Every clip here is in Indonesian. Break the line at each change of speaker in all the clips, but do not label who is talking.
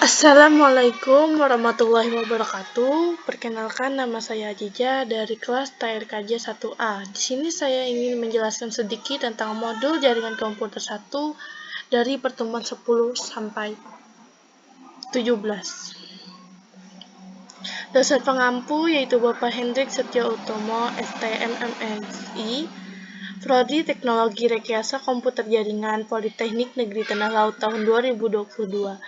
Assalamualaikum warahmatullahi wabarakatuh. Perkenalkan, nama saya Ajija dari kelas TRKJ 1A. Di sini saya ingin menjelaskan sedikit tentang modul jaringan komputer 1 dari pertemuan 10 sampai 17. Dosen pengampu yaitu Bapak Hendrik Setio Utomo, STMMSI, Prodi Teknologi Rekayasa Komputer Jaringan Politeknik Negeri Tanah Laut tahun 2022.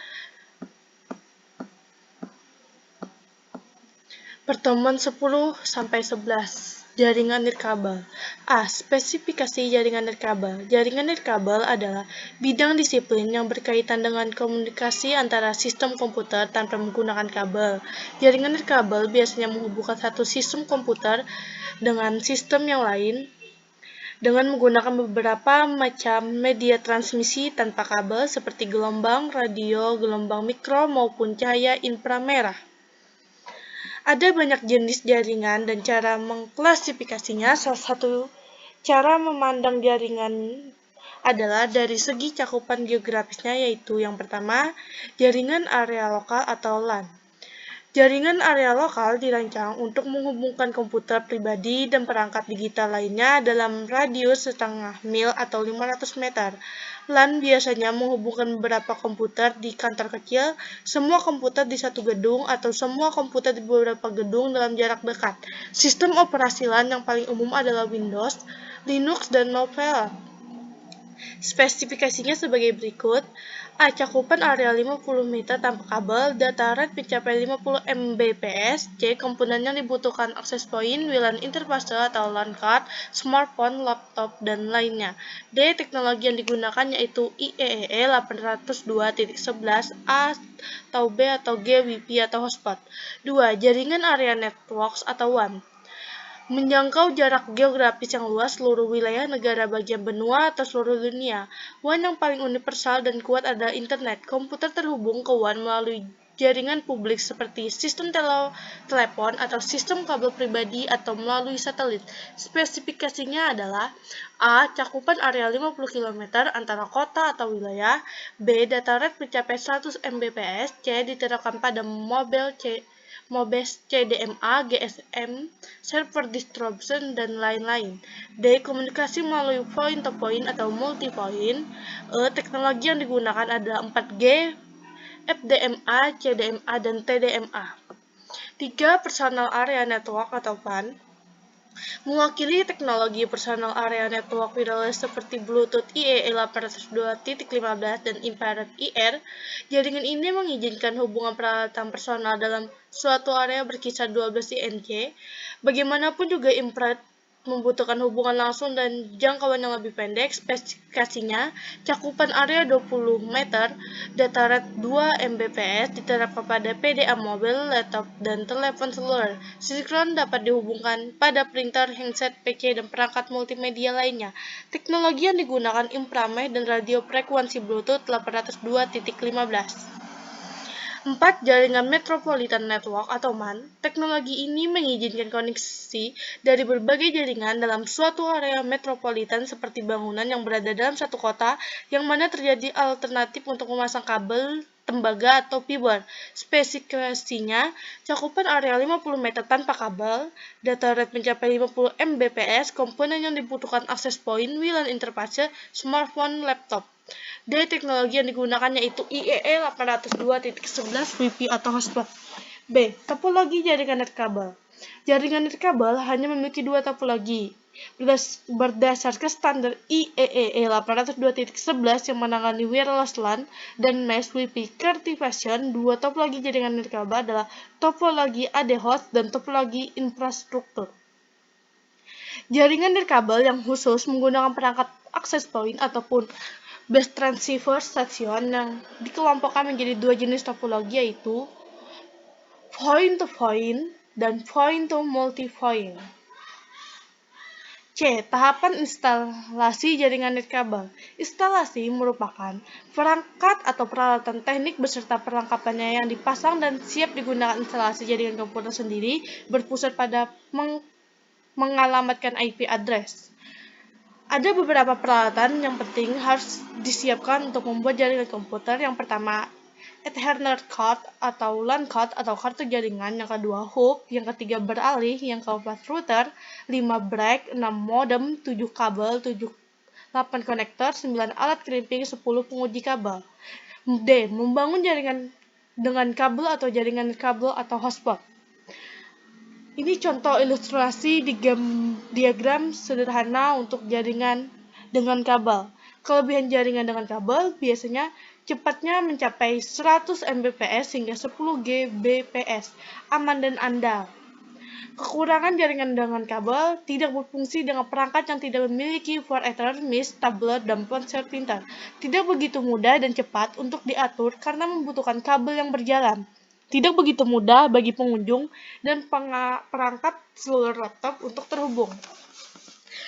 Pertemuan 10 sampai 11. Jaringan nirkabel. A. Spesifikasi jaringan nirkabel. Jaringan nirkabel adalah bidang disiplin yang berkaitan dengan komunikasi antara sistem komputer tanpa menggunakan kabel. Jaringan nirkabel biasanya menghubungkan satu sistem komputer dengan sistem yang lain dengan menggunakan beberapa macam media transmisi tanpa kabel seperti gelombang radio, gelombang mikro, maupun cahaya inframerah. Ada banyak jenis jaringan dan cara mengklasifikasinya. Salah satu cara memandang jaringan adalah dari segi cakupan geografisnya, yaitu yang pertama, jaringan area lokal atau LAN. Jaringan area lokal dirancang untuk menghubungkan komputer pribadi dan perangkat digital lainnya dalam radius setengah mil atau 500 meter. LAN biasanya menghubungkan beberapa komputer di kantor kecil, semua komputer di satu gedung, atau semua komputer di beberapa gedung dalam jarak dekat. Sistem operasi LAN yang paling umum adalah Windows, Linux, dan Novel. Spesifikasinya sebagai berikut. A. Cakupan area 50 meter tanpa kabel, data rate mencapai 50 Mbps. C. Komponen yang dibutuhkan akses point, WLAN interface atau LAN card, smartphone, laptop, dan lainnya. D. Teknologi yang digunakan yaitu IEEE 802.11, A atau B atau G, Wi-Fi atau hotspot. 2. Jaringan area networks atau WAN. Menjangkau jarak geografis yang luas, seluruh wilayah negara bagian benua atau seluruh dunia. WAN yang paling universal dan kuat adalah internet. Komputer terhubung ke WAN melalui jaringan publik seperti sistem telepon atau sistem kabel pribadi atau melalui satelit. Spesifikasinya adalah A. Cakupan area 50 km antara kota atau wilayah. B. Data rate mencapai 100 Mbps. C. Diterapkan pada MOBES, CDMA, GSM, server distribution, dan lain-lain. D. Komunikasi melalui point-to-point atau multi-point. E. Teknologi yang digunakan adalah 4G, FDMA, CDMA, dan TDMA. 3. Personal Area Network atau PAN. Mewakili teknologi personal area network wireless seperti Bluetooth IEEE 802.15 dan infrared IR, jaringan ini mengizinkan hubungan peralatan personal dalam suatu area berkisar 12 INC. Bagaimanapun juga infrared membutuhkan hubungan langsung dan jangkauan yang lebih pendek. Spesifikasinya, cakupan area 20 meter, data rate 2 Mbps, diterapkan pada PDA mobil, laptop, dan telepon seluler. Sinkron dapat dihubungkan pada printer, handset, PC, dan perangkat multimedia lainnya. Teknologi yang digunakan infrared dan radio frekuensi Bluetooth 802.15. 4. Jaringan Metropolitan Network atau MAN. Teknologi ini mengizinkan koneksi dari berbagai jaringan dalam suatu area metropolitan seperti bangunan yang berada dalam satu kota, yang mana terjadi alternatif untuk memasang kabel, tembaga, atau fiber. Spesifikasinya, cakupan area 50 meter tanpa kabel, data rate mencapai 50 Mbps, komponen yang dibutuhkan akses point, WLAN interface, smartphone, laptop. D. Teknologi yang digunakan yaitu IEEE 802.11, Wi-Fi atau hotspot. B. Topologi jaringan nirkabel. Jaringan nirkabel hanya memiliki dua topologi. Berdasarkan standar IEEE 802.11 yang menangani wireless LAN dan mesh Wi-Fi certification, dua topologi jaringan nirkabel adalah topologi AD host dan topologi infrastruktur. Jaringan nirkabel yang khusus menggunakan perangkat access point ataupun base transceiver station yang dikelompokkan menjadi dua jenis topologi, yaitu point-to-point dan point-to-multipoint. C. Tahapan instalasi jaringan nirkabel. Instalasi merupakan perangkat atau peralatan teknik beserta perlengkapannya yang dipasang dan siap digunakan. Instalasi jaringan komputer sendiri berpusat pada mengalamatkan IP address. Ada beberapa peralatan yang penting harus disiapkan untuk membuat jaringan komputer. Yang pertama, Ethernet card atau LAN card atau kartu jaringan, yang kedua hub, yang ketiga beralih, yang keempat router, 5 break, 6 modem, 7 kabel, 8 konektor, 9 alat crimping, 10 penguji kabel. D. Membangun jaringan dengan kabel atau jaringan kabel atau hotspot. Ini contoh ilustrasi di diagram sederhana untuk jaringan dengan kabel. Kelebihan jaringan dengan kabel biasanya cepatnya mencapai 100 Mbps hingga 10 Gbps, aman dan andal. Kekurangan jaringan dengan kabel, tidak berfungsi dengan perangkat yang tidak memiliki for Ethernet, MIS, tablet, dan ponsel pintar. Tidak begitu mudah dan cepat untuk diatur karena membutuhkan kabel yang berjalan. Tidak begitu mudah bagi pengunjung dan perangkat seluler laptop untuk terhubung.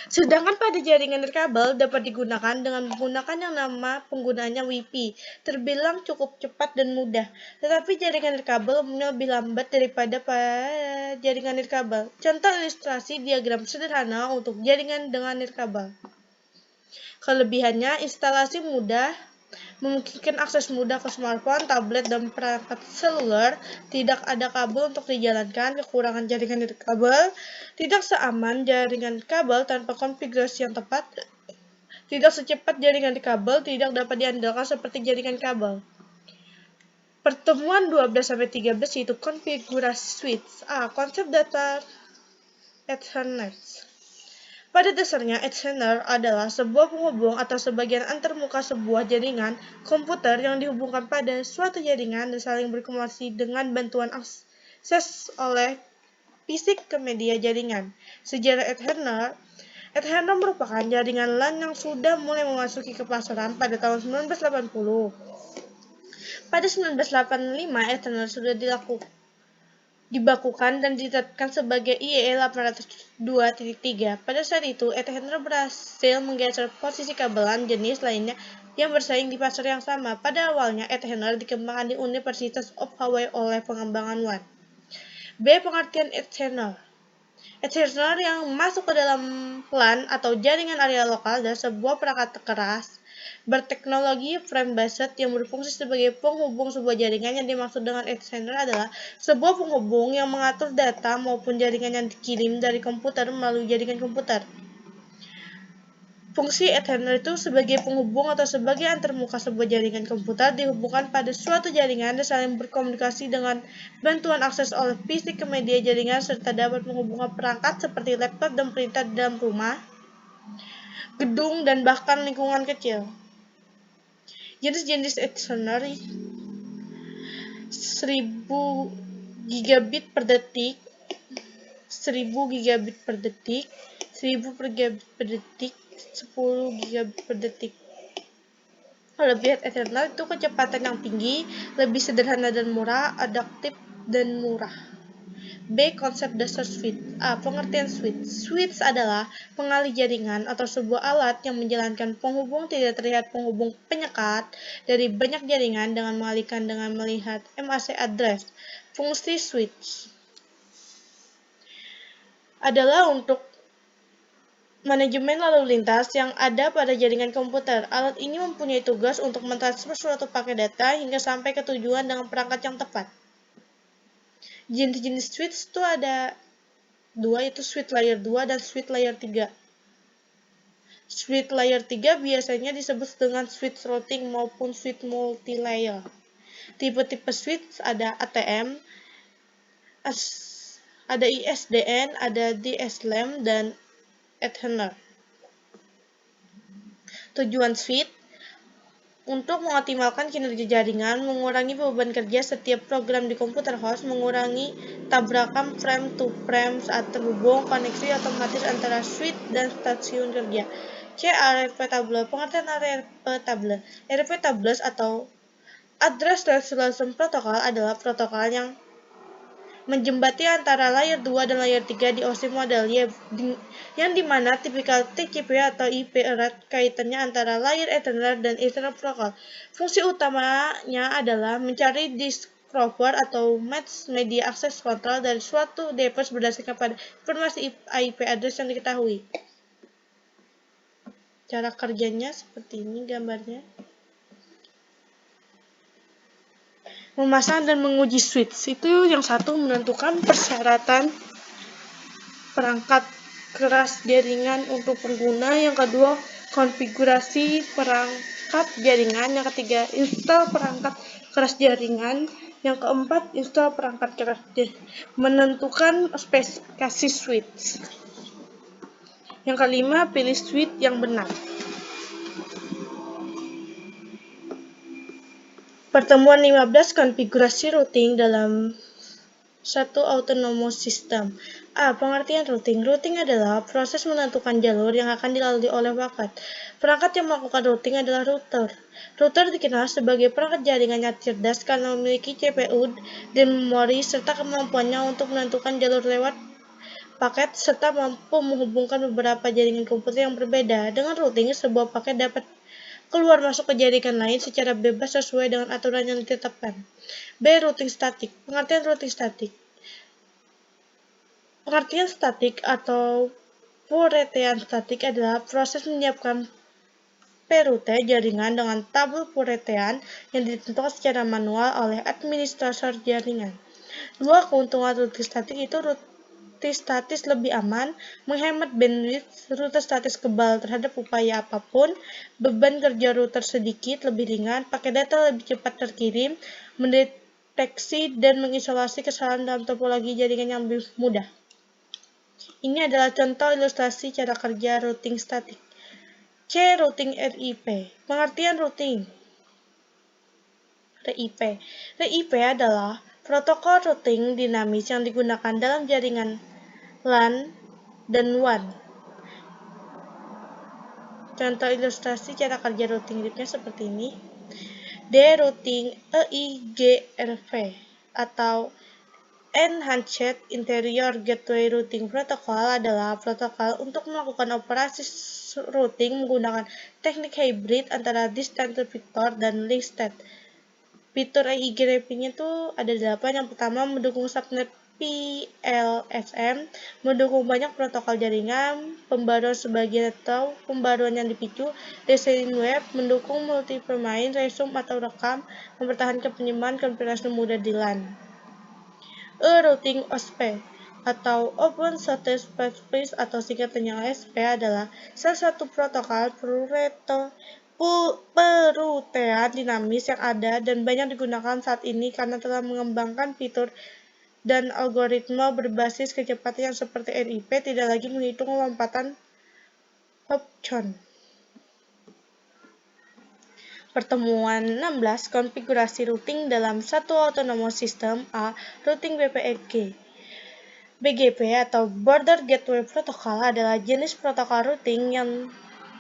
Sedangkan pada jaringan nirkabel dapat digunakan dengan menggunakan yang nama penggunaannya Wi-Fi, terbilang cukup cepat dan mudah. Tetapi jaringan nirkabel umumnya lebih lambat daripada pada jaringan nirkabel. Contoh ilustrasi diagram sederhana untuk jaringan dengan nirkabel. Kelebihannya, instalasi mudah, memungkinkan akses mudah ke smartphone, tablet, dan perangkat seluler. Tidak ada kabel untuk dijalankan. Kekurangan jaringan nirkabel, tidak seaman jaringan kabel tanpa konfigurasi yang tepat. Tidak secepat jaringan di kabel, tidak dapat diandalkan seperti jaringan kabel. Pertemuan 12-13 yaitu konfigurasi switch. A. Konsep data Ethernet. Pada dasarnya, Ethernet adalah sebuah penghubung atau sebagian antarmuka sebuah jaringan komputer yang dihubungkan pada suatu jaringan dan saling berkomunikasi dengan bantuan akses oleh fisik ke media jaringan. Sejarah Ethernet merupakan jaringan LAN yang sudah mulai memasuki ke pasaran pada tahun 1980. Pada 1985, Ethernet sudah dibakukan dan ditetapkan sebagai IEEE 802.3. Pada saat itu, Ethernet berhasil menggeser posisi kabelan jenis lainnya yang bersaing di pasar yang sama. Pada awalnya, Ethernet dikembangkan di University of Hawaii oleh pengembangan WAN. B. Pengertian Ethernet. Ethernet yang masuk ke dalam LAN atau jaringan area lokal adalah sebuah perangkat keras berteknologi frame-based yang berfungsi sebagai penghubung sebuah jaringan. Yang dimaksud dengan Ethernet adalah sebuah penghubung yang mengatur data maupun jaringan yang dikirim dari komputer melalui jaringan komputer. Fungsi Ethernet itu sebagai penghubung atau sebagai antarmuka sebuah jaringan komputer dihubungkan pada suatu jaringan dan saling berkomunikasi dengan bantuan akses oleh fisik ke media jaringan serta dapat menghubungkan perangkat seperti laptop dan printer di dalam rumah, gedung, dan bahkan lingkungan kecil. Jenis-jenis Ethernet 1000 gigabit per detik, 1000 gigabit per detik, 1000 gigabit per detik, 10 gigabit per detik. Kelebihan Ethernet itu kecepatan yang tinggi, lebih sederhana dan murah, adaptif dan murah. B. Konsep dasar switch. A. Pengertian switch. Switch adalah pengalih jaringan atau sebuah alat yang menjalankan penghubung tidak terlihat penghubung penyekat dari banyak jaringan dengan mengalihkan dengan melihat MAC address. Fungsi switch adalah untuk manajemen lalu lintas yang ada pada jaringan komputer. Alat ini mempunyai tugas untuk mentransfer suatu paket data hingga sampai ke tujuan dengan perangkat yang tepat. Jenis-jenis switch itu ada dua, yaitu switch layer 2 dan switch layer 3. Switch layer 3 biasanya disebut dengan switch routing maupun switch multi-layer. Tipe-tipe switch ada ATM, ada ISDN, ada DSLAM, dan Ethernet. Tujuan switch untuk mengoptimalkan kinerja jaringan, mengurangi beban kerja setiap program di komputer host, mengurangi tabrakan frame to frame saat terhubung, koneksi otomatis antara switch dan stasiun kerja. C. RF table. Pengertian RF table. RF tables atau Address Resolution Protocol adalah protokol yang menjembati antara layer 2 dan layer 3 di OSI model yang dimana tipikal TCP atau IP erat kaitannya antara layer Ethernet dan Ethernet Protocol. Fungsi utamanya adalah mencari discover atau match media access control dari suatu device berdasarkan pada informasi IP address yang diketahui. Cara kerjanya seperti ini gambarnya. Memasang dan menguji switch. Itu yang satu menentukan persyaratan perangkat keras jaringan untuk pengguna. Yang kedua, konfigurasi perangkat jaringan. Yang ketiga, install perangkat keras jaringan. Yang keempat, install perangkat keras jaringan. Menentukan spesifikasi switch. Yang kelima, pilih switch yang benar. Pertemuan 15, konfigurasi routing dalam satu autonomous system. A. Pengertian routing. Routing adalah proses menentukan jalur yang akan dilalui oleh paket. Perangkat yang melakukan routing adalah router. Router dikenal sebagai perangkat jaringan yang cerdas karena memiliki CPU dan memori serta kemampuannya untuk menentukan jalur lewat paket serta mampu menghubungkan beberapa jaringan komputer yang berbeda. Dengan routing, sebuah paket dapat keluar masuk ke jaringan lain secara bebas sesuai dengan aturan yang ditetapkan. B. Routing statik. Pengertian routing statik. Pengertian statik atau perutean statik adalah proses menyiapkan perute jaringan dengan tabel perutean yang ditentukan secara manual oleh administrator jaringan. Dua keuntungan routing statik itu routing statis lebih aman, menghemat bandwidth, router statis kebal terhadap upaya apapun, beban kerja router sedikit, lebih ringan, pakai data lebih cepat terkirim, mendeteksi dan mengisolasi kesalahan dalam topologi jaringan yang lebih mudah. Ini adalah contoh ilustrasi cara kerja routing statik. C. Routing RIP. Pengertian routing RIP. RIP adalah protokol routing dinamis yang digunakan dalam jaringan LAN dan WAN. Contoh ilustrasi cara kerja routing RIP-nya seperti ini. D. Routing EIGRP atau Enhanced Interior Gateway Routing Protocol adalah protokol untuk melakukan operasi routing menggunakan teknik hybrid antara Distant Vector dan Link State. Fitur EIGRP-nya itu ada 8. Yang pertama, mendukung subnet PLSM, mendukung banyak protokol jaringan, pembaruan sebagian atau pembaruan yang dipicu, desain web, mendukung multi pemain, resume atau rekam, mempertahankan penyimpan konfigurasi mudah di LAN. Routing OSP atau Open Source Space atau singkatannya OSP adalah salah satu protokol perutean dinamis yang ada dan banyak digunakan saat ini karena telah mengembangkan fitur dan algoritma berbasis kecepatan yang seperti RIP tidak lagi menghitung lompatan hop-chon. Pertemuan 16, konfigurasi routing dalam satu autonomous system. A. Routing BGP atau Border Gateway Protocol adalah jenis protokol routing yang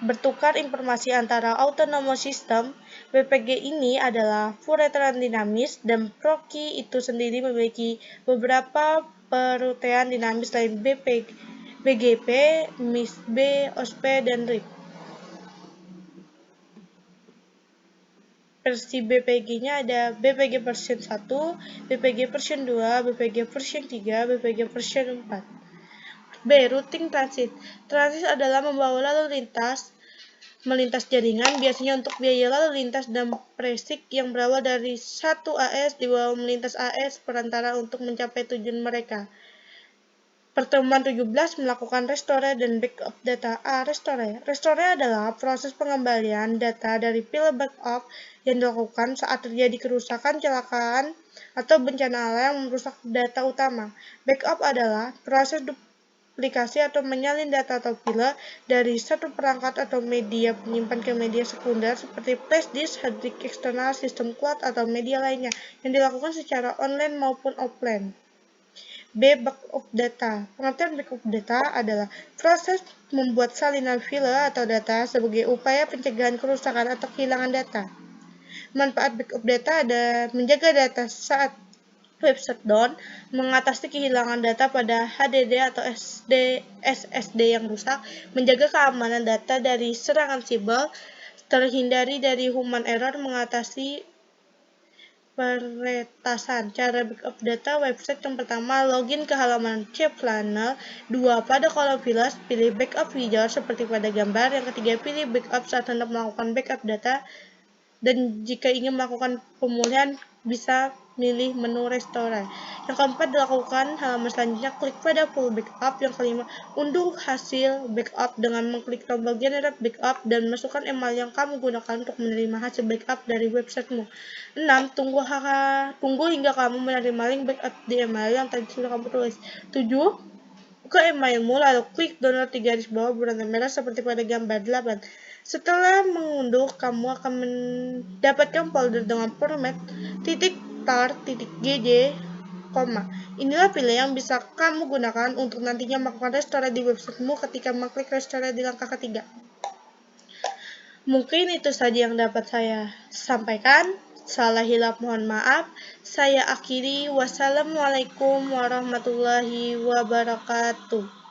bertukar informasi antara autonomous system. BPG ini adalah perutean dinamis dan proxy itu sendiri memiliki beberapa perutean dinamis lain BGP, MISB, OSP, dan RIP. Versi BPG-nya ada BPG version 1, BPG version 2, BPG version 3, BPG version 4. B. Routing transit. Transit adalah membawa lalu lintas melintas jaringan, biasanya untuk biaya lalu lintas dan presik yang berawal dari satu AS dibawa melintas AS perantara untuk mencapai tujuan mereka. Pertemuan 17, melakukan restore dan backup data. A. Restore. Restore adalah proses pengembalian data dari file backup yang dilakukan saat terjadi kerusakan, kecelakaan, atau bencana alam yang merusak data utama. Backup adalah proses duplikasi atau menyalin data atau file dari satu perangkat atau media penyimpan ke media sekunder seperti flash disk, hard disk eksternal, sistem cloud, atau media lainnya yang dilakukan secara online maupun offline. B. Backup data. Pengertian backup data adalah proses membuat salinan file atau data sebagai upaya pencegahan kerusakan atau kehilangan data. Manfaat backup data ada menjaga data saat website down, mengatasi kehilangan data pada HDD atau SSD yang rusak, menjaga keamanan data dari serangan siber, terhindari dari human error, mengatasi peretasan. Cara backup data website yang pertama, login ke halaman cPanel. 2. Pada kolom files, pilih backup wizard seperti pada gambar. Yang ketiga, pilih backup saat hendak melakukan backup data. Dan jika ingin melakukan pemulihan bisa milih menu restoran. Yang keempat, dilakukan halaman selanjutnya, klik pada full backup. Yang kelima, unduh hasil backup dengan mengklik tombol generate backup dan masukkan email yang kamu gunakan untuk menerima hasil backup dari websitemu. 6. Tunggu hingga kamu menerima link backup di email yang tadi sudah kamu tulis. 7. Buka emailmu lalu klik download di garis bawah berwarna merah seperti pada gambar 8. Setelah mengunduh, kamu akan mendapatkan folder dengan format .tar.gj, inilah pilihan yang bisa kamu gunakan untuk nantinya melakukan restore di websitemu ketika mengklik restore di langkah ketiga. Mungkin itu saja yang dapat saya sampaikan. Salah hilap mohon maaf. Saya akhiri. Wassalamualaikum warahmatullahi wabarakatuh.